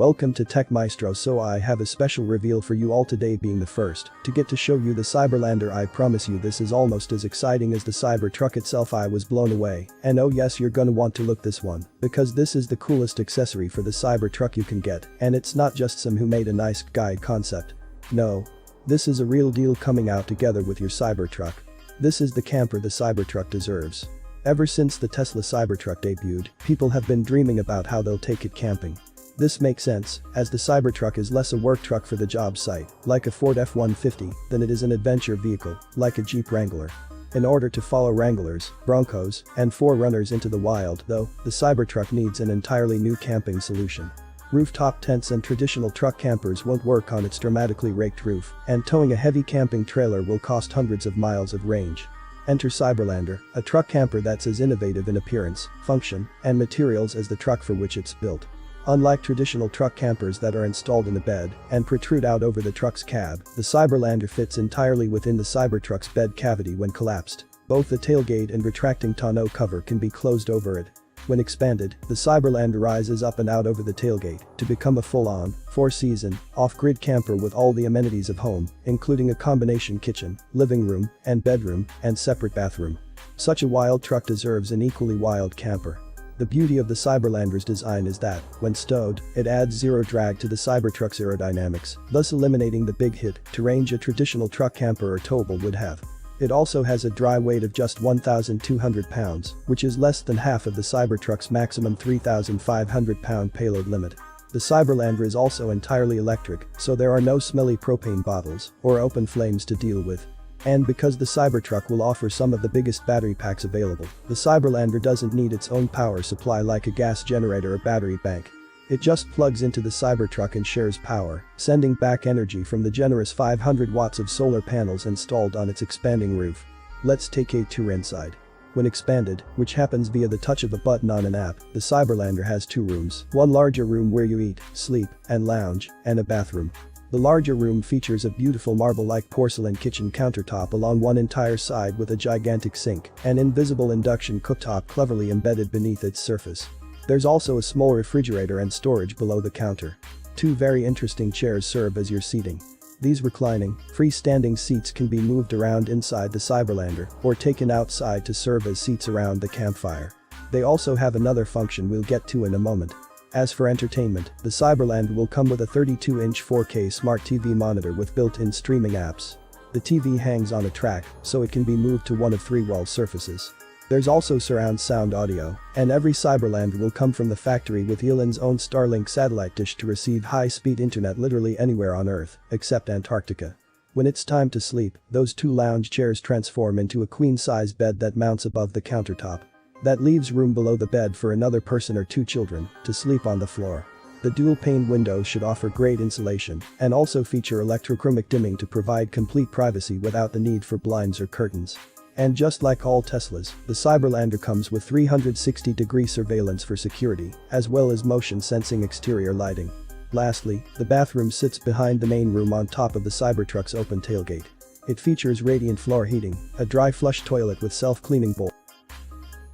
Welcome to Tech Maestro. So I have a special reveal for you all today, being the first to get to show you the Cyberlander. I promise you this is almost as exciting as the Cybertruck itself. I was blown away, and oh yes, you're gonna want to look this one, because this is the coolest accessory for the Cybertruck you can get, and it's not just some who made a nice guide concept. No. This is a real deal coming out together with your Cybertruck. This is the camper the Cybertruck deserves. Ever since the Tesla Cybertruck debuted, people have been dreaming about how they'll take it camping. This makes sense, as the Cybertruck is less a work truck for the job site, like a Ford F-150, than it is an adventure vehicle, like a Jeep Wrangler. In order to follow Wranglers, Broncos, and 4Runners into the wild, though, the Cybertruck needs an entirely new camping solution. Rooftop tents and traditional truck campers won't work on its dramatically raked roof, and towing a heavy camping trailer will cost hundreds of miles of range. Enter Cyberlander, a truck camper that's as innovative in appearance, function, and materials as the truck for which it's built. Unlike traditional truck campers that are installed in the bed and protrude out over the truck's cab, the Cyberlander fits entirely within the Cybertruck's bed cavity when collapsed. Both the tailgate and retracting tonneau cover can be closed over it. When expanded, the Cyberlander rises up and out over the tailgate to become a full-on, four-season, off-grid camper with all the amenities of home, including a combination kitchen, living room, and bedroom, and separate bathroom. Such a wild truck deserves an equally wild camper. The beauty of the Cyberlander's design is that, when stowed, it adds zero drag to the Cybertruck's aerodynamics, thus eliminating the big hit to range a traditional truck camper or towable would have. It also has a dry weight of just 1,200 pounds, which is less than half of the Cybertruck's maximum 3,500-pound payload limit. The Cyberlander is also entirely electric, so there are no smelly propane bottles or open flames to deal with. And because the Cybertruck will offer some of the biggest battery packs available, the Cyberlander doesn't need its own power supply like a gas generator or battery bank. It just plugs into the Cybertruck and shares power, sending back energy from the generous 500 watts of solar panels installed on its expanding roof. Let's take a tour inside. When expanded, which happens via the touch of a button on an app, the Cyberlander has two rooms, one larger room where you eat, sleep, and lounge, and a bathroom. The larger room features a beautiful marble-like porcelain kitchen countertop along one entire side with a gigantic sink, and invisible induction cooktop cleverly embedded beneath its surface. There's also a small refrigerator and storage below the counter. Two very interesting chairs serve as your seating. These reclining, freestanding seats can be moved around inside the Cyberlander or taken outside to serve as seats around the campfire. They also have another function we'll get to in a moment. As for entertainment, the Cyberlander will come with a 32-inch 4K smart TV monitor with built-in streaming apps. The TV hangs on a track, so it can be moved to one of three wall surfaces. There's also surround sound audio, and every Cyberlander will come from the factory with Elon's own Starlink satellite dish to receive high-speed internet literally anywhere on Earth, except Antarctica. When it's time to sleep, those two lounge chairs transform into a queen-size bed that mounts above the countertop. That leaves room below the bed for another person or two children to sleep on the floor. The dual-pane windows should offer great insulation and also feature electrochromic dimming to provide complete privacy without the need for blinds or curtains. And just like all Teslas, the Cyberlander comes with 360-degree surveillance for security, as well as motion-sensing exterior lighting. Lastly, the bathroom sits behind the main room on top of the Cybertruck's open tailgate. It features radiant floor heating, a dry flush toilet with self-cleaning bowl.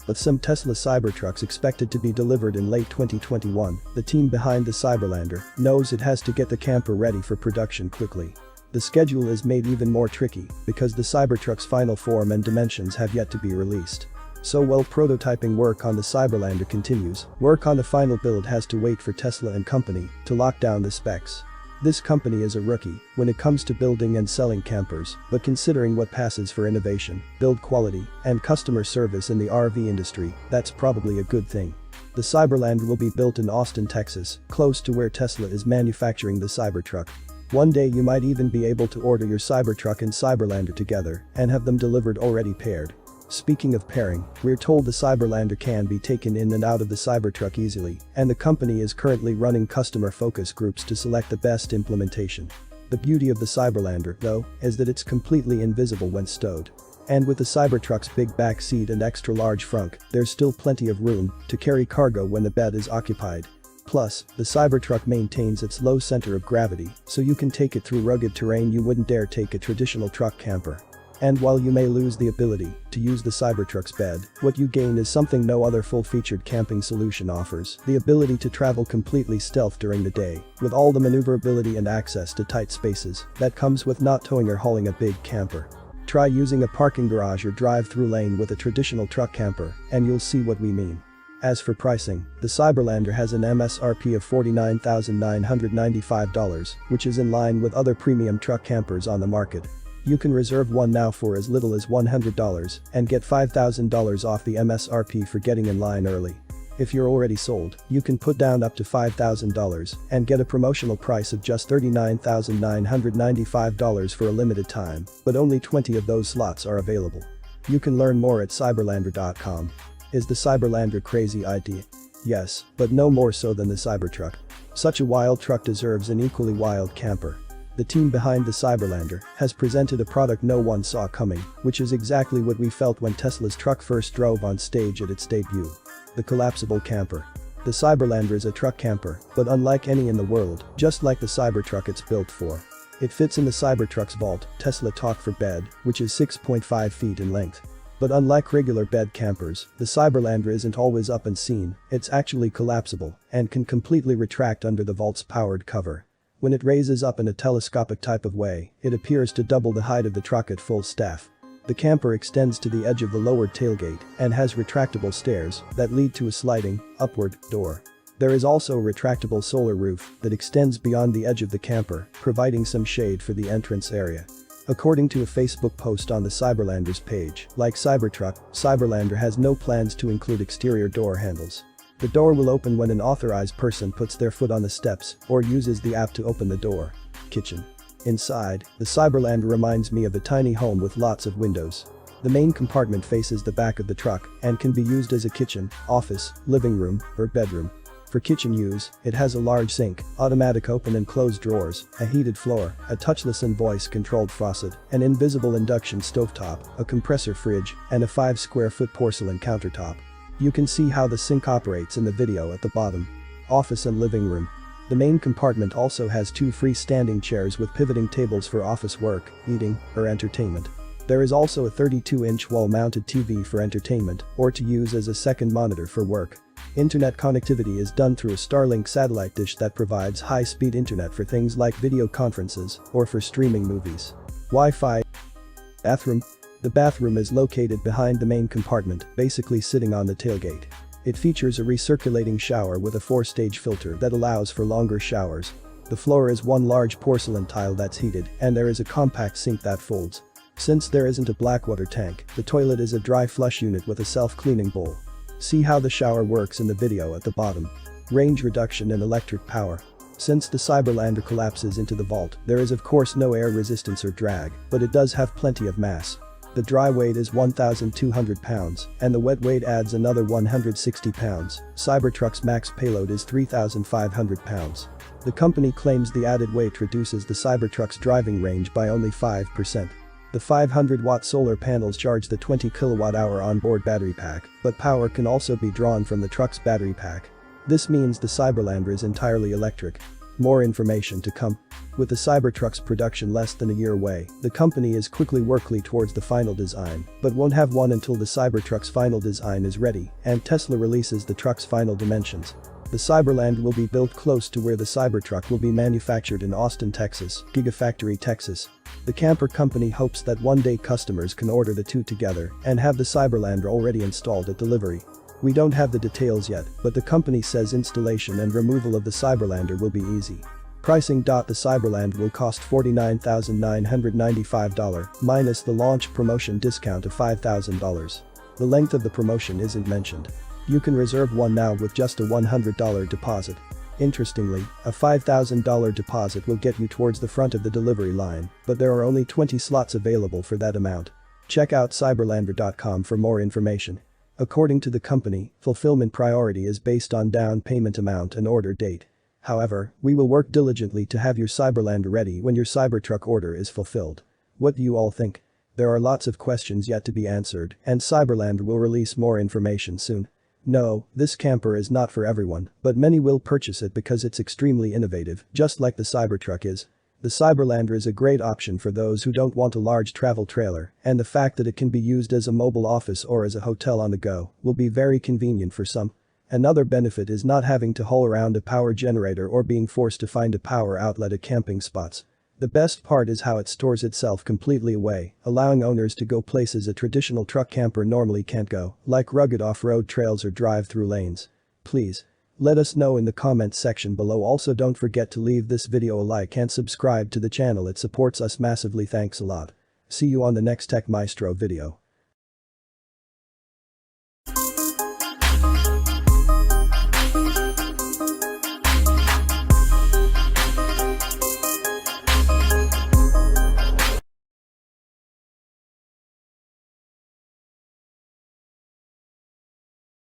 With some Tesla Cybertrucks expected to be delivered in late 2021, the team behind the Cyberlander knows it has to get the camper ready for production quickly. The schedule is made even more tricky because the Cybertruck's final form and dimensions have yet to be released. So while prototyping work on the Cyberlander continues, work on the final build has to wait for Tesla and company to lock down the specs. This company is a rookie when it comes to building and selling campers, but considering what passes for innovation, build quality, and customer service in the RV industry, that's probably a good thing. The Cyberlander will be built in Austin, Texas, close to where Tesla is manufacturing the Cybertruck. One day you might even be able to order your Cybertruck and Cyberlander together and have them delivered already paired. Speaking of pairing, we're told the Cyberlander can be taken in and out of the Cybertruck easily, and the company is currently running customer focus groups to select the best implementation. The beauty of the Cyberlander, though, is that it's completely invisible when stowed. And with the Cybertruck's big back seat and extra-large frunk, there's still plenty of room to carry cargo when the bed is occupied. Plus, the Cybertruck maintains its low center of gravity, so you can take it through rugged terrain you wouldn't dare take a traditional truck camper. And while you may lose the ability to use the Cybertruck's bed, what you gain is something no other full-featured camping solution offers: the ability to travel completely stealth during the day, with all the maneuverability and access to tight spaces that comes with not towing or hauling a big camper. Try using a parking garage or drive-through lane with a traditional truck camper, and you'll see what we mean. As for pricing, the Cyberlander has an MSRP of $49,995, which is in line with other premium truck campers on the market. You can reserve one now for as little as $100 and get $5,000 off the MSRP for getting in line early. If you're already sold, you can put down up to $5,000 and get a promotional price of just $39,995 for a limited time, but only 20 of those slots are available. You can learn more at cyberlander.com. Is the Cyberlander crazy idea? Yes, but no more so than the Cybertruck. Such a wild truck deserves an equally wild camper. The team behind the Cyberlander has presented a product no one saw coming, which is exactly what we felt when Tesla's truck first drove on stage at its debut. The collapsible camper. The Cyberlander is a truck camper, but unlike any in the world, just like the Cybertruck it's built for. It fits in the Cybertruck's vault, Tesla Talk for bed, which is 6.5 feet in length. But unlike regular bed campers, the Cyberlander isn't always up and seen, it's actually collapsible and can completely retract under the vault's powered cover. When it raises up in a telescopic type of way, it appears to double the height of the truck at full staff. The camper extends to the edge of the lowered tailgate and has retractable stairs that lead to a sliding, upward, door. There is also a retractable solar roof that extends beyond the edge of the camper, providing some shade for the entrance area. According to a Facebook post on the Cyberlander's page, like Cybertruck, Cyberlander has no plans to include exterior door handles. The door will open when an authorized person puts their foot on the steps or uses the app to open the door. Kitchen. Inside, the Cyberlander reminds me of a tiny home with lots of windows. The main compartment faces the back of the truck and can be used as a kitchen, office, living room, or bedroom. For kitchen use, it has a large sink, automatic open and close drawers, a heated floor, a touchless and voice-controlled faucet, an invisible induction stovetop, a compressor fridge, and a 5-square-foot porcelain countertop. You can see how the sink operates in the video at the bottom. Office and living room. The main compartment also has 2 freestanding chairs with pivoting tables for office work, eating, or entertainment. There is also a 32-inch wall-mounted TV for entertainment or to use as a second monitor for work. Internet connectivity is done through a Starlink satellite dish that provides high-speed internet for things like video conferences or for streaming movies. Wi-Fi. Bathroom. The bathroom is located behind the main compartment, basically sitting on the tailgate. It features a recirculating shower with a 4-stage filter that allows for longer showers. The floor is one large porcelain tile that's heated, and there is a compact sink that folds. Since there isn't a blackwater tank, the toilet is a dry flush unit with a self-cleaning bowl. See how the shower works in the video at the bottom. Range reduction and electric power. Since the Cyberlander collapses into the vault, there is of course no air resistance or drag, but it does have plenty of mass. The dry weight is 1,200 pounds, and the wet weight adds another 160 pounds. Cybertruck's max payload is 3,500 pounds. The company claims the added weight reduces the Cybertruck's driving range by only 5%. The 500-watt solar panels charge the 20 kilowatt-hour onboard battery pack, but power can also be drawn from the truck's battery pack. This means the Cyberlander is entirely electric. More information to come. With the Cybertruck's production less than a year away, the company is quickly working towards the final design, but won't have one until the Cybertruck's final design is ready and Tesla releases the truck's final dimensions. The Cyberlander will be built close to where the Cybertruck will be manufactured in Austin, Texas, Gigafactory, Texas. The camper company hopes that one day customers can order the two together and have the Cyberlander already installed at delivery. We don't have the details yet, but the company says installation and removal of the Cyberlander will be easy. Pricing. The Cyberlander will cost $49,995 minus the launch promotion discount of $5,000. The length of the promotion isn't mentioned. You can reserve one now with just a $100 deposit. Interestingly, a $5,000 deposit will get you towards the front of the delivery line, but there are only 20 slots available for that amount. Check out cyberlander.com for more information. According to the company, fulfillment priority is based on down payment amount and order date. However, we will work diligently to have your Cyberlander ready when your Cybertruck order is fulfilled. What do you all think? There are lots of questions yet to be answered, and Cyberlander will release more information soon. No, this camper is not for everyone, but many will purchase it because it's extremely innovative, just like the Cybertruck is. The Cyberlander is a great option for those who don't want a large travel trailer, and the fact that it can be used as a mobile office or as a hotel on the go will be very convenient for some. Another benefit is not having to haul around a power generator or being forced to find a power outlet at camping spots. The best part is how it stores itself completely away, allowing owners to go places a traditional truck camper normally can't go, like rugged off-road trails or drive-through lanes. Please let us know in the comments section below. Also, don't forget to leave this video a like and subscribe to the channel, it supports us massively. Thanks a lot. See you on the next Tech Maestro video.